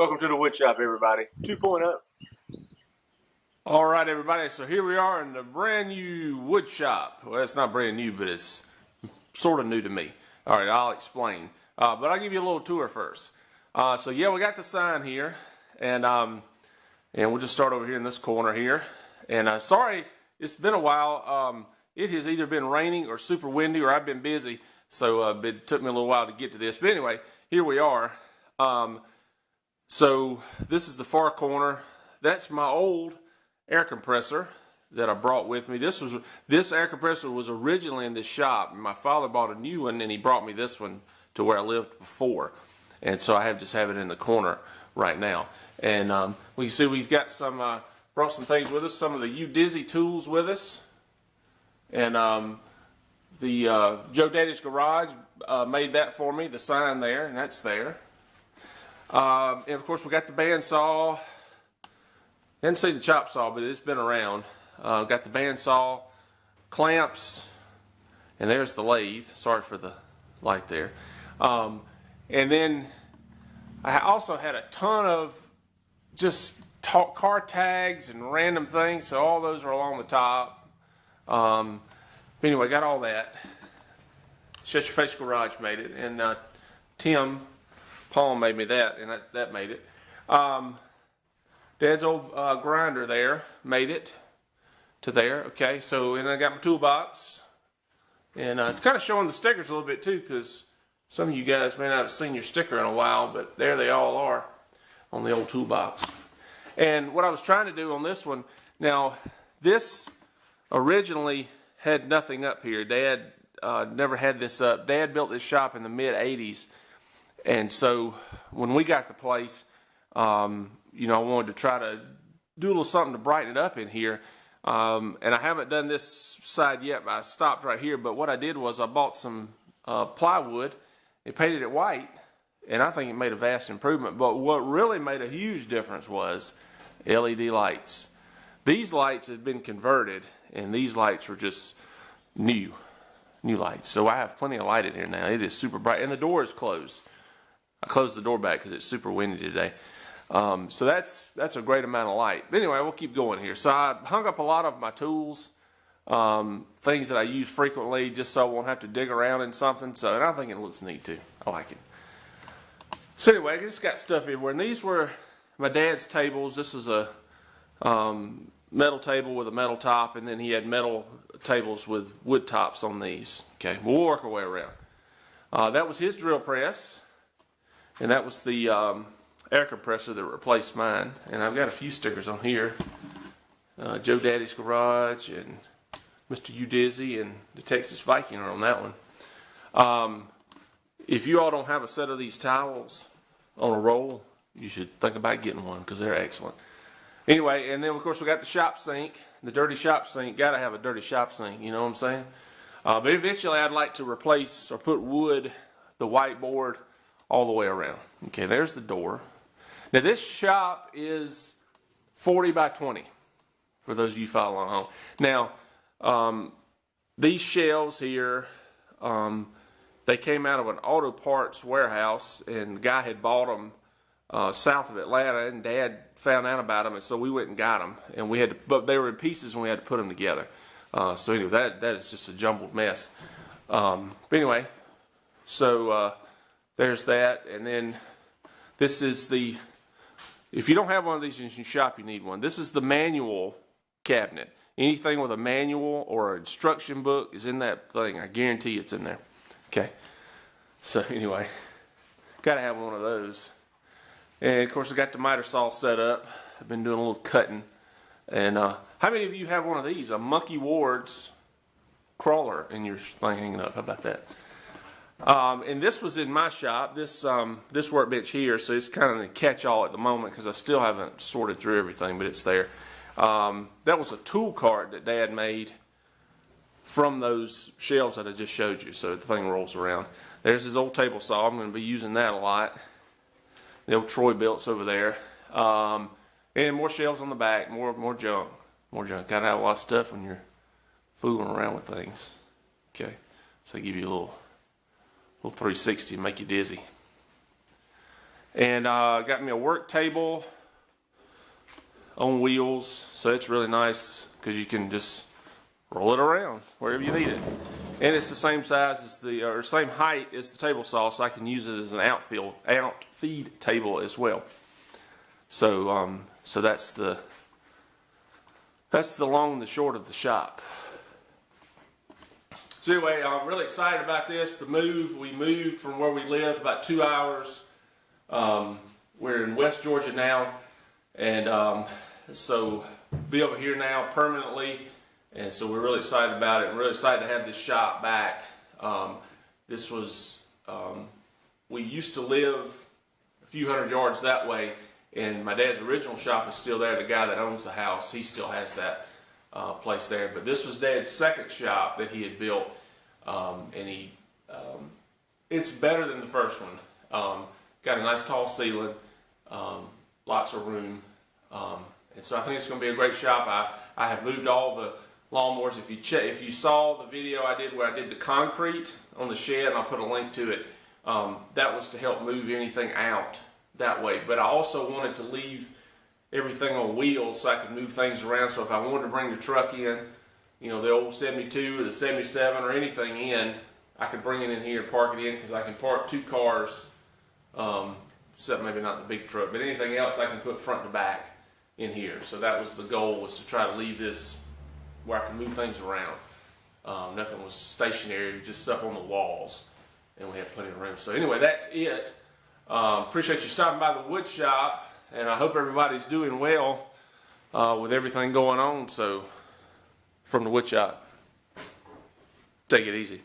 Welcome to the wood shop, everybody. 2.0. All right, everybody. So here we are in the brand new wood shop. Well, it's not brand new, but it's sort of new to me. All right, I'll explain. But I'll give you a little tour first. So yeah, we got the sign here, and we'll just start over here in this corner here. And sorry, it's been a while. It has either been raining or super windy, or I've been busy, so it took me a little while to get to this. But anyway, here we are. So this is the far corner. That's my old air compressor that I brought with me. This air compressor was originally in this shop. My father bought a new one, and he brought me this one to where I lived before. And so I just have it in the corner right now. And we can see we've got brought some things with us. Some of the Udizzy tools with us. And the Joe Daddy's Garage made that for me. The sign there, and that's there. And of course we got the bandsaw. Didn't see the chop saw, but it's been around. Got the bandsaw, clamps, and there's the lathe. Sorry for the light there. And then I also had a ton of just car tags and random things, so all those are along the top. But anyway, got all that. Shut Your Face Garage made it, and Tim Paul made me that, and that made it. Dad's old grinder there made it to there. Okay, so and I got my toolbox, and kind of showing the stickers a little bit too, because some of you guys may not have seen your sticker in a while, but there they all are on the old toolbox. And what I was trying to do on this one, now this originally had nothing up here. Dad never had this up. Dad built this shop in the mid-'80s. And so when we got the place, I wanted to try to do a little something to brighten it up in here. And I haven't done this side yet, but I stopped right here. But what I did was I bought some plywood and painted it white. And I think it made a vast improvement. But what really made a huge difference was LED lights. These lights had been converted, and these lights were just new lights. So I have plenty of light in here now. It is super bright. And the door is closed. I closed the door back because it's super windy today. So that's a great amount of light. But anyway, we'll keep going here. So I hung up a lot of my tools, things that I use frequently, just so I won't have to dig around in something. And I think it looks neat too. I like it. So anyway, I just got stuff everywhere. And these were my dad's tables. This was a metal table with a metal top, and then he had metal tables with wood tops on these. Okay, we'll work our way around. That was his drill press. And that was the air compressor that replaced mine. And I've got a few stickers on here. Joe Daddy's Garage and Mr. Udizzy and the Texas Viking are on that one. If you all don't have a set of these towels on a roll, you should think about getting one because they're excellent. Anyway, and then of course we got the shop sink, the dirty shop sink. Got to have a dirty shop sink, you know what I'm saying? But eventually I'd like to replace or put wood, the whiteboard, all the way around. Okay, there's the door. Now this shop is 40 by 20 for those of you following along. Now these shelves here, they came out of an auto parts warehouse, and the guy had bought them south of Atlanta, and Dad found out about them, and so we went and got them, and but they were in pieces, and we had to put them together. So anyway, that is just a jumbled mess. But anyway, so there's that, and then this is if you don't have one of these in your shop, you need one. This is the manual cabinet. Anything with a manual or an instruction book is in that thing. I guarantee it's in there. Okay. So anyway, got to have one of those. And of course I got the miter saw set up. I've been doing a little cutting. And how many of you have one of these? A Monkey Ward's crawler in your thing hanging up. How about that? And this was in my shop, this workbench here, so it's kind of a catch-all at the moment because I still haven't sorted through everything, but it's there. That was a tool cart that Dad made from those shelves that I just showed you, so the thing rolls around. There's his old table saw. I'm going to be using that a lot. The old Troy belts over there. And more shelves on the back, more junk. Got to have a lot of stuff when you're fooling around with things. Okay, so I give you a little 360 and make you dizzy. And got me a work table on wheels, so it's really nice because you can just roll it around wherever you need it. And it's the same size as or same height as the table saw, so I can use it as an outfeed table as well. So so that's the long and the short of the shop. So anyway, I'm really excited about this. The move, we moved from where we lived about 2 hours. We're in West Georgia now, and so be over here now permanently. And so we're really excited about it. I'm really excited to have this shop back. This was, we used to live a few hundred yards that way, and my dad's original shop is still there. The guy that owns the house, he still has that place there. But this was Dad's second shop that he had built, and it's better than the first one. Got a nice tall ceiling, lots of room, and so I think it's going to be a great shop. I have moved all the lawnmowers. If you saw the video I did where I did the concrete on the shed, and I'll put a link to it, that was to help move anything out that way. But I also wanted to leave everything on wheels so I could move things around. So if I wanted to bring the truck in, you know, the old 72 or the 77 or anything in, I could bring it in here and park it in, because I can park 2 cars, except maybe not the big truck, but anything else I can put front to back in here. So that was the goal, was to try to leave this where I can move things around. Nothing was stationary, just stuff on the walls, and we had plenty of room. So anyway, that's it. Appreciate you stopping by the wood shop, and I hope everybody's doing well with everything going on. So from the wood shop, take it easy.